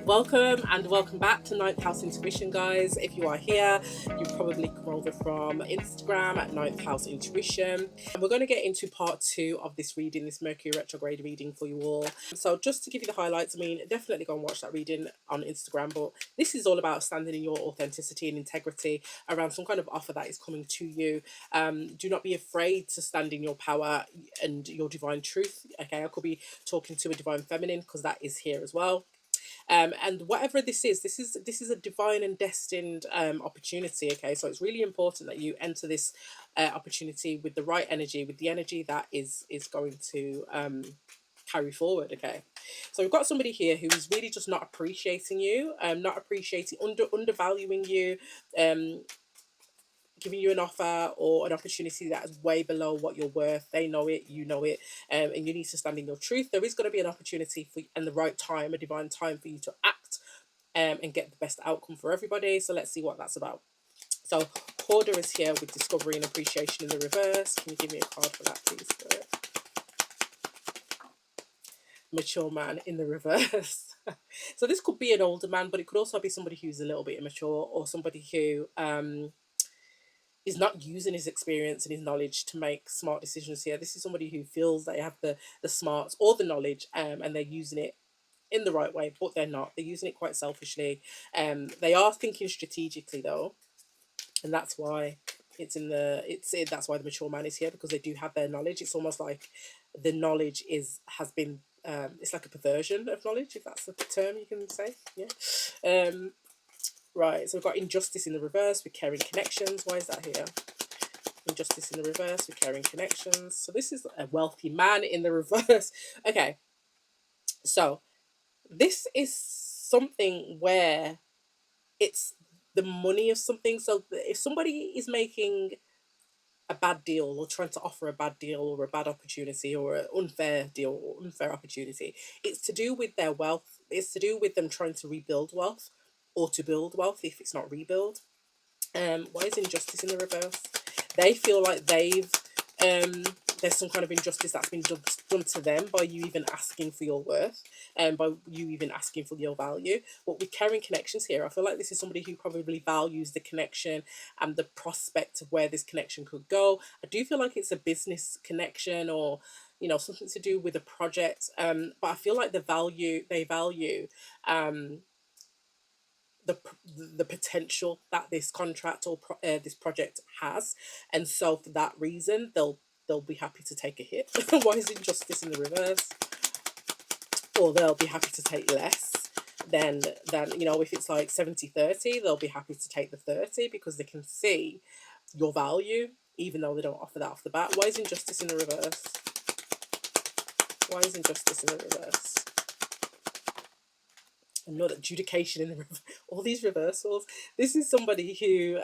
Welcome and welcome back to Ninth House Intuition, guys. If you are here, you probably come over from Instagram at Ninth House Intuition. And we're going to get into part two of this reading, this Mercury Retrograde reading for you all. So just to give you the highlights, I mean, definitely go and watch that reading on Instagram. But this is all about standing in your authenticity and integrity around some kind of offer that is coming to you. Do not be afraid to stand in your power and your divine truth. Okay, I could be talking to a divine feminine because that is here as well. And whatever this is a divine and destined opportunity. Okay, so it's really important that you enter this opportunity with the right energy, with the energy that is going to carry forward. Okay, so we've got somebody here who is really just not appreciating you, not appreciating, undervaluing you, giving you an offer or an opportunity that is way below what you're worth. They know it, you know it, and you need to stand in your truth. There is going to be an opportunity for and the right time, a divine time for you to act and get the best outcome for everybody. So let's see what that's about. So Corder is here with discovery and appreciation in the reverse. Can you give me a card for that, please? Mature man in the reverse. So this could be an older man, but it could also be somebody who's a little bit immature, or somebody who is not using his experience and his knowledge to make smart decisions here. This is somebody who feels they have the smarts or the knowledge, and they're using it in the right way, but they're not. They're using it quite selfishly. They are thinking strategically though, and that's why that's why the mature man is here, because they do have their knowledge. It's almost like the knowledge has been it's like a perversion of knowledge, if that's the term you can say. Yeah. Right, so we've got injustice in the reverse with caring connections. Why is that here? Injustice in the reverse with caring connections. So this is a wealthy man in the reverse. Okay, so this is something where it's the money of something. So if somebody is making a bad deal or trying to offer a bad deal or a bad opportunity or an unfair deal or unfair opportunity, it's to do with their wealth. It's to do with them trying to rebuild wealth or to build wealth if it's not rebuild. Why is injustice in the reverse? They feel like there's some kind of injustice that's been done to them by you even asking for your worth and by you even asking for your value. But with caring connections here, I feel like this is somebody who probably values the connection and the prospect of where this connection could go. I do feel like it's a business connection or something to do with a project, but I feel like they value the potential that this contract or this project has, and so for that reason they'll be happy to take a hit. Why is injustice in the reverse? Or they'll be happy to take less than if it's like 70-30, they'll be happy to take the 30 because they can see your value even though they don't offer that off the bat. Why is injustice in the reverse? Why is injustice in the reverse? Not adjudication in the all these reversals. This is somebody who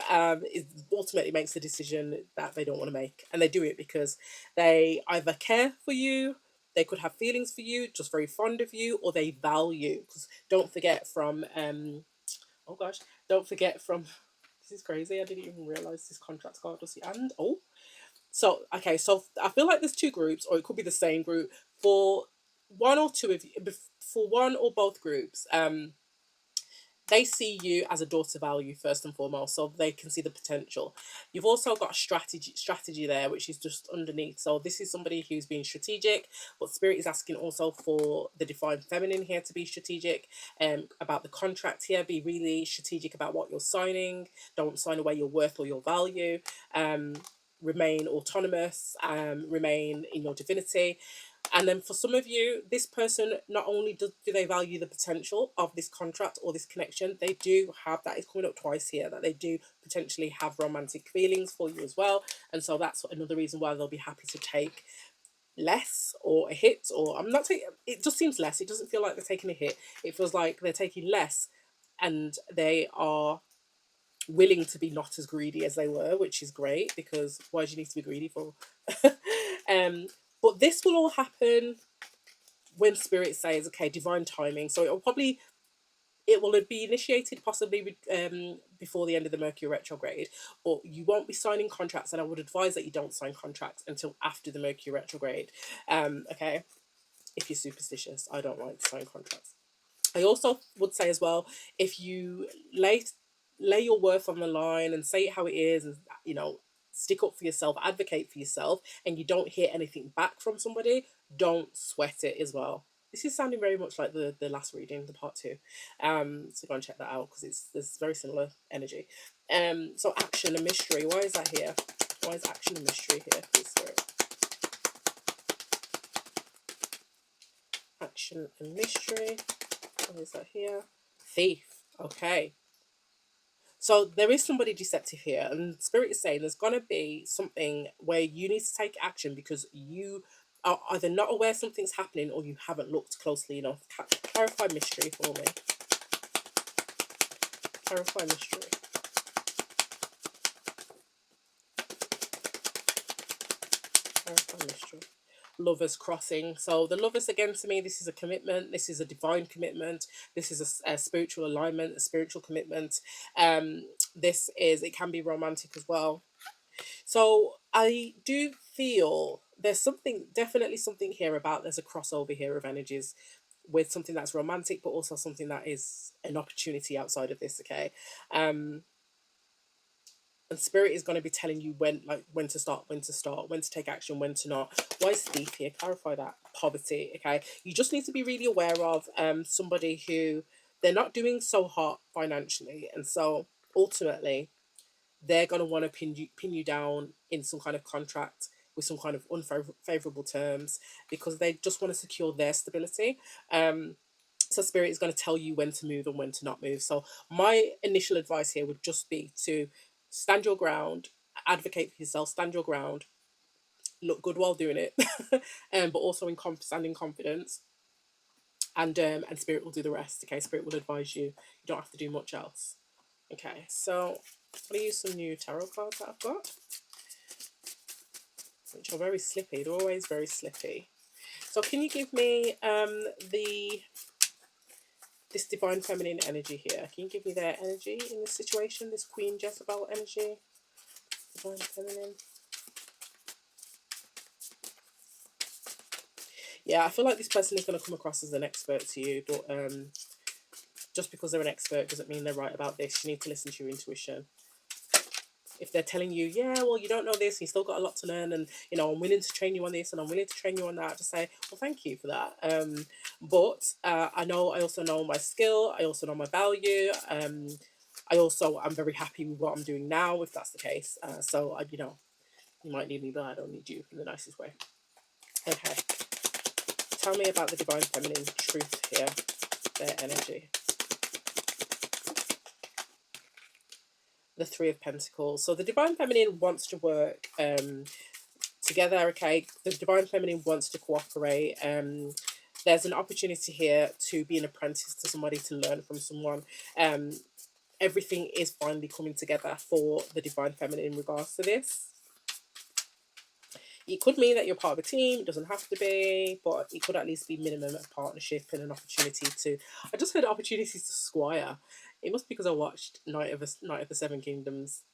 is ultimately makes the decision that they don't want to make, and they do it because they either care for you, they could have feelings for you, just very fond of you, or they value. Because don't forget from oh gosh, don't forget from this is crazy. I didn't even realize this contract card was the and oh. So okay, so I feel like there's two groups, or it could be the same group for one or two of you, for one or both groups. They see you as a daughter value first and foremost, so they can see the potential. You've also got strategy there, which is just underneath. So this is somebody who's being strategic, but Spirit is asking also for the divine feminine here to be strategic about the contract here. Be really strategic about what you're signing. Don't sign away your worth or your value. Remain autonomous, remain in your divinity. And then for some of you, this person, not only do they value the potential of this contract or this connection, they do have, that is coming up twice here, that they do potentially have romantic feelings for you as well. And so that's another reason why they'll be happy to take less or a hit, or I'm not taking, it just seems less. It doesn't feel like they're taking a hit. It feels like they're taking less and they are willing to be not as greedy as they were, which is great, because why do you need to be greedy for? But this will all happen when Spirit says, okay, divine timing. So it will be initiated possibly before the end of the Mercury retrograde, but you won't be signing contracts, and I would advise that you don't sign contracts until after the Mercury retrograde. Okay, if you're superstitious, I don't like to sign contracts. I also would say as well, if you lay your worth on the line and say it how it is, and you know, stick up for yourself, advocate for yourself, and you don't hear anything back from somebody, don't sweat it as well. This is sounding very much like the last reading, the part two. So go and check that out because it's there's very similar energy. So action and mystery. Why is that here? Why is action and mystery here? Please, Spirit. Action and mystery. Why is that here? Thief. Okay. So there is somebody deceptive here, and Spirit is saying there's gonna be something where you need to take action because you are either not aware something's happening or you haven't looked closely enough. Clarify mystery for me. Clarify mystery. Clarify mystery. Lovers crossing. So the lovers again to me, this is a commitment. This is a divine commitment. This is a spiritual alignment, a spiritual commitment. This is it can be romantic as well. So I do feel there's something, definitely something here about there's a crossover here of energies with something that's romantic, but also something that is an opportunity outside of this. Okay, um, and spirit is going to be telling you when, like when to start, when to take action, when to not. Why is thief here? Clarify that. Poverty. Okay, you just need to be really aware of somebody who they're not doing so hot financially, and so ultimately they're going to want to pin you down in some kind of contract with some kind of unfavorable terms because they just want to secure their stability. Um, so spirit is going to tell you when to move and when to not move. So my initial advice here would just be to stand your ground, advocate for yourself, stand your ground, look good while doing it, but also stand in confidence, and spirit will do the rest. Okay, spirit will advise you. You don't have to do much else. Okay, so I'm gonna use some new tarot cards that I've got, which are very slippy. They're always very slippy. So can you give me the this divine feminine energy here? Can you give me their energy in this situation? This Queen Jezebel energy, divine feminine. Yeah, I feel like this person is going to come across as an expert to you, but just because they're an expert doesn't mean they're right about this. You need to listen to your intuition. If they're telling you, yeah, well, you don't know this, you still got a lot to learn, and you know, I'm willing to train you on this, and I'm willing to train you on that, just say, well, thank you for that. But I also know my skill. I also know my value. I'm very happy with what I'm doing now, if that's the case. So you know, you might need me, but I don't need you in the nicest way. Okay. Tell me about the divine feminine truth here, their energy. The Three of Pentacles. So the divine feminine wants to work together. Okay, the divine feminine wants to cooperate. There's an opportunity here to be an apprentice to somebody, to learn from someone. Everything is finally coming together for the divine feminine in regards to this. It could mean that you're part of a team. It doesn't have to be, but it could at least be minimum a partnership and an opportunity to. I just heard opportunities to squire. It must be because I watched Night of the Seven Kingdoms.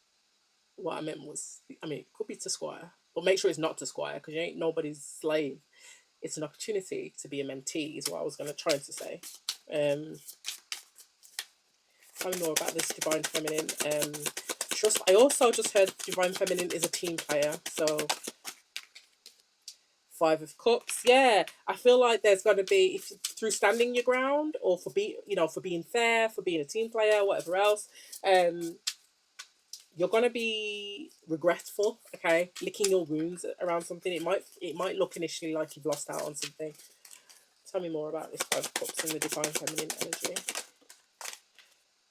What I meant was, I mean, it could be to squire, but make sure it's not to squire because you ain't nobody's slave. It's an opportunity to be a mentee, is what I was going to try to say. Tell me more about this divine feminine. Trust. I also just heard divine feminine is a team player, so. Five of Cups, yeah. I feel like there's going to be, if through standing your ground, or for for being fair, for being a team player, whatever else, you're going to be regretful. Okay, licking your wounds around something. It might look initially like you've lost out on something. Tell me more about this Five of Cups and the divine feminine energy.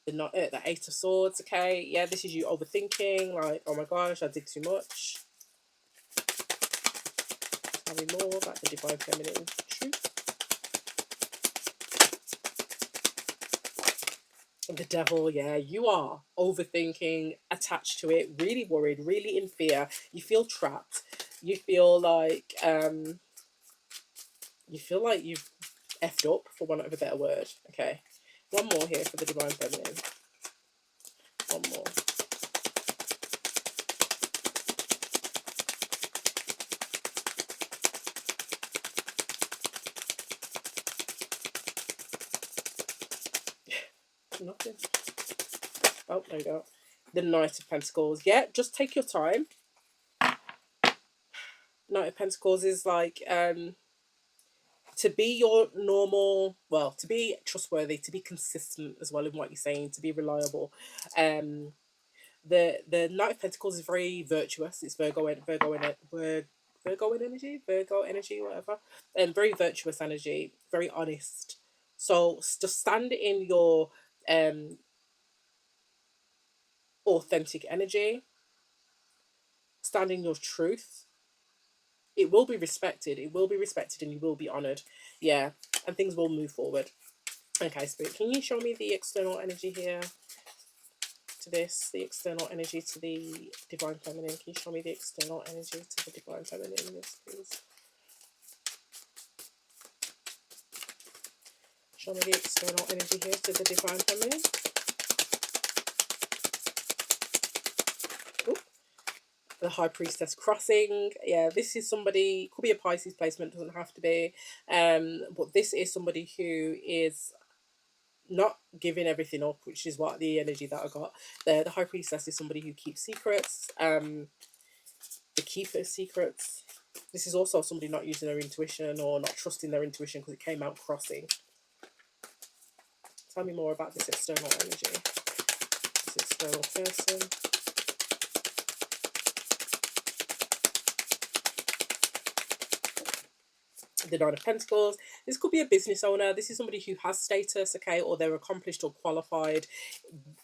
The Eight of Swords. Okay, yeah, this is you overthinking. Like, oh my gosh, I did too much. Tell me more about the divine feminine truth. The Devil, yeah, you are overthinking, attached to it, really worried, really in fear. You feel trapped. You feel like you've effed up, for want of a better word. Okay, one more here for the divine feminine. One more. Nothing. Oh, there you go. The Knight of Pentacles. Yeah, just take your time. Knight of Pentacles is like to be your normal, well, to be trustworthy, to be consistent as well in what you're saying, to be reliable. Um, the Knight of Pentacles is very virtuous. It's Virgo energy, whatever, and very virtuous energy, very honest. So just stand in your um authentic energy, stand in your truth. It will be respected. It will be respected, and you will be honored. Yeah, and things will move forward. Okay, Spirit, can you show me the external energy here to this, the external energy to the Divine Feminine? Can you show me the external energy to the Divine Feminine in this, please? Show me the external energy here to the Divine Feminine. Ooh, the High Priestess crossing. Yeah, this is somebody, could be a Pisces placement, doesn't have to be. But this is somebody who is not giving everything up, which is what the energy that I got. The High Priestess is somebody who keeps secrets, the keeper of secrets. This is also somebody not using their intuition or not trusting their intuition because it came out crossing. Tell me more about this external energy, this external person. The Nine of Pentacles. This could be a business owner. This is somebody who has status, okay, or they're accomplished or qualified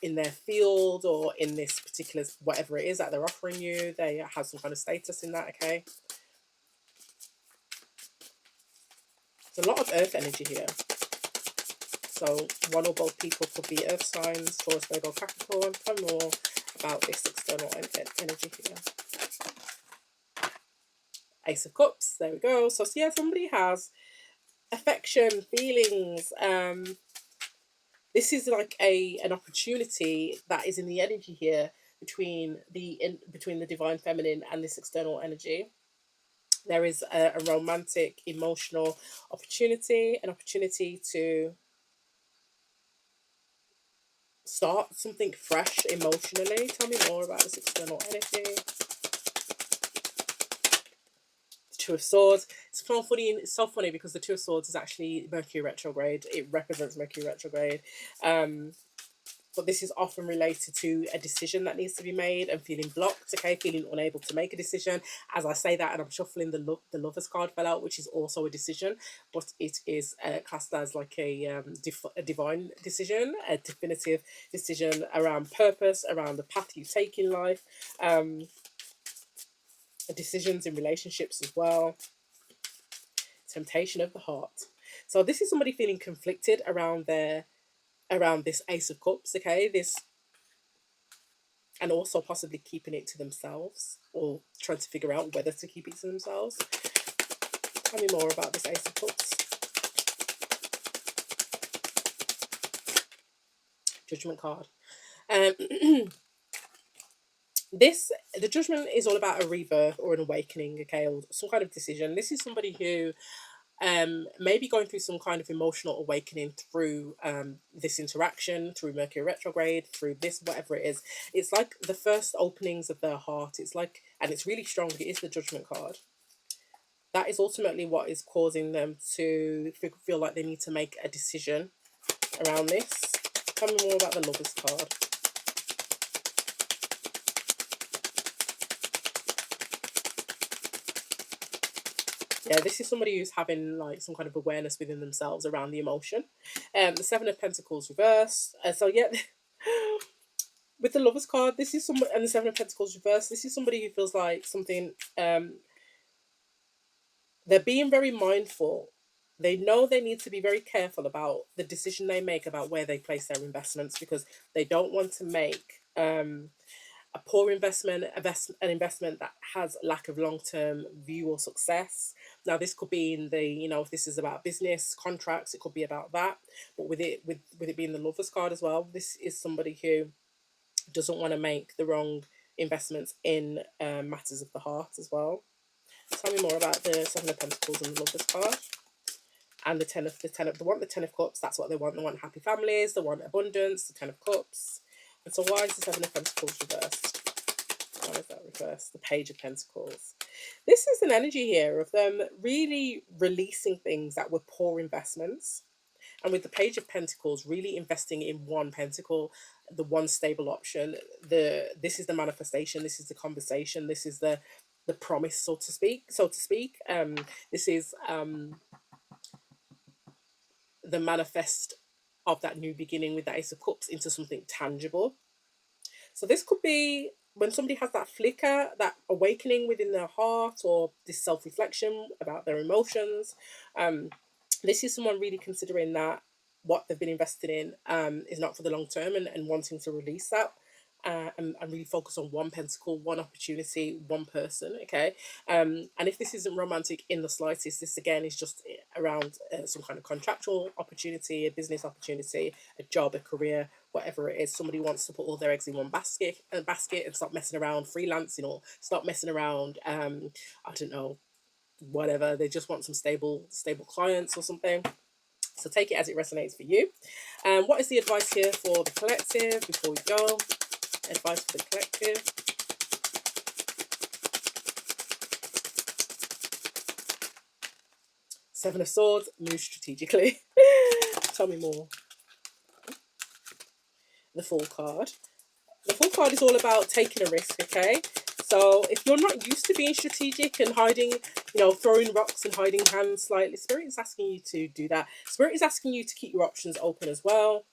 in their field or in this particular whatever it is that they're offering you. They have some kind of status in that, okay. There's a lot of earth energy here. So one or both people could be earth signs, Taurus, Virgo, Capricorn. Tell me more about this external energy here. Ace of Cups. There we go. So yeah, somebody has affection, feelings. This is like an opportunity that is in the energy here between the Divine Feminine and this external energy. There is a romantic, emotional opportunity, an opportunity to start something fresh emotionally. Tell me more about this external energy. The Two of Swords. It's so funny. It's so funny because the Two of Swords is actually Mercury retrograde. It represents Mercury retrograde. But this is often related to a decision that needs to be made and feeling blocked, okay, feeling unable to make a decision. As I say that, and I'm shuffling the Lovers card fell out, which is also a decision, but it is classed as like a divine decision, a definitive decision around purpose, around the path you take in life, decisions in relationships as well. Temptation of the heart. So this is somebody feeling conflicted around this Ace of Cups, okay, this, and also possibly keeping it to themselves or trying to figure out whether to keep it to themselves. Tell me more about this Ace of Cups. Judgment card. The Judgment is all about a rebirth or an awakening, okay, or some kind of decision. This is somebody who maybe going through some kind of emotional awakening through this interaction, through Mercury retrograde, through this, whatever it is. It's like the first openings of their heart. It's like, and it's really strong. It is the Judgment card. That is ultimately what is causing them to feel like they need to make a decision around this. Tell me more about the Lovers card. Yeah, this is somebody who's having like some kind of awareness within themselves around the emotion. The Seven of Pentacles reversed. So yeah, with the Lovers card, this is someone, and the Seven of Pentacles reversed. This is somebody who feels like something. They're being very mindful. They know they need to be very careful about the decision they make about where they place their investments because they don't want to make a poor investment, an investment that has lack of long-term view or success. Now, this could be in the, if this is about business contracts, it could be about that. But with it being the Lovers card as well, this is somebody who doesn't want to make the wrong investments in matters of the heart as well. Tell me more about the Seven of Pentacles and the Lovers card. And they want the Ten of Cups. That's what they want. They want happy families. They want abundance. The Ten of Cups. And so why is the Seven of Pentacles reversed? Why is that reversed? The Page of Pentacles. This is an energy here of them really releasing things that were poor investments. And with the Page of Pentacles, really investing in one pentacle, the one stable option. This is the manifestation. This is the conversation. This is the promise, so to speak. This is the manifest of that new beginning with the Ace of Cups into something tangible. So this could be when somebody has that flicker, that awakening within their heart, or this self-reflection about their emotions. This is someone really considering that what they've been invested in is not for the long term, and wanting to release that. And really focus on one pentacle, one opportunity, one person. Okay, and if this isn't romantic in the slightest, this again is just around some kind of contractual opportunity, a business opportunity, a job, a career, whatever it is. Somebody wants to put all their eggs in one basket and stop messing around freelancing, or stop messing around. I don't know, whatever. They just want some stable clients or something. So take it as it resonates for you. What is the advice here for the collective before we go? Advice for the collective. Seven of Swords, move strategically. Tell me more. The Fool card. The Fool card is all about taking a risk, okay? So if you're not used to being strategic and hiding, throwing rocks and hiding hands slightly, Spirit is asking you to do that. Spirit is asking you to keep your options open as well.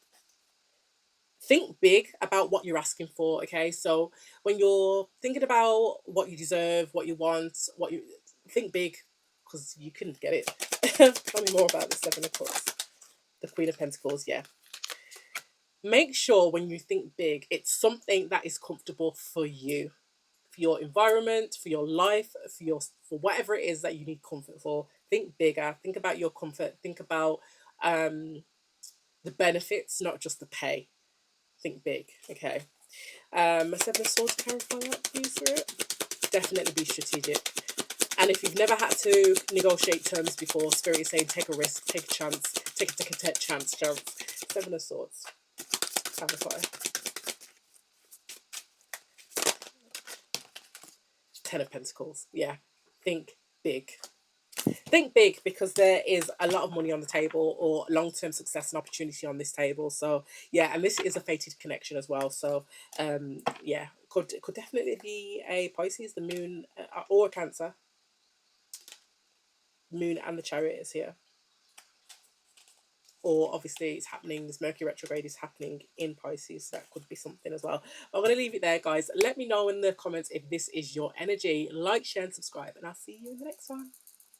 Think big about what you're asking for, okay? So when you're thinking about what you deserve, what you want, think big, because you couldn't get it. Tell me more about the Seven of Cups. The Queen of Pentacles, yeah. Make sure when you think big, it's something that is comfortable for you, for your environment, for your life, for whatever it is that you need comfort for. Think bigger. Think about your comfort. Think about the benefits, not just the pay. Think big, okay? Seven of Swords, clarify that, please, Spirit. Definitely be strategic. And if you've never had to negotiate terms before, Spirit is saying take a risk, take a chance, take a chance. Seven of Swords. Clarify. Ten of Pentacles. Yeah. Think big. Think big, because there is a lot of money on the table, or long-term success and opportunity on this table. So yeah, and this is a fated connection as well. So yeah, could definitely be a Pisces, the moon, or a Cancer. Moon and the Chariot is here. Or obviously it's happening, this Mercury retrograde is happening in Pisces, so that could be something as well. But I'm going to leave it there, guys. Let me know in the comments if this is your energy. Like, share and subscribe, and I'll see you in the next one.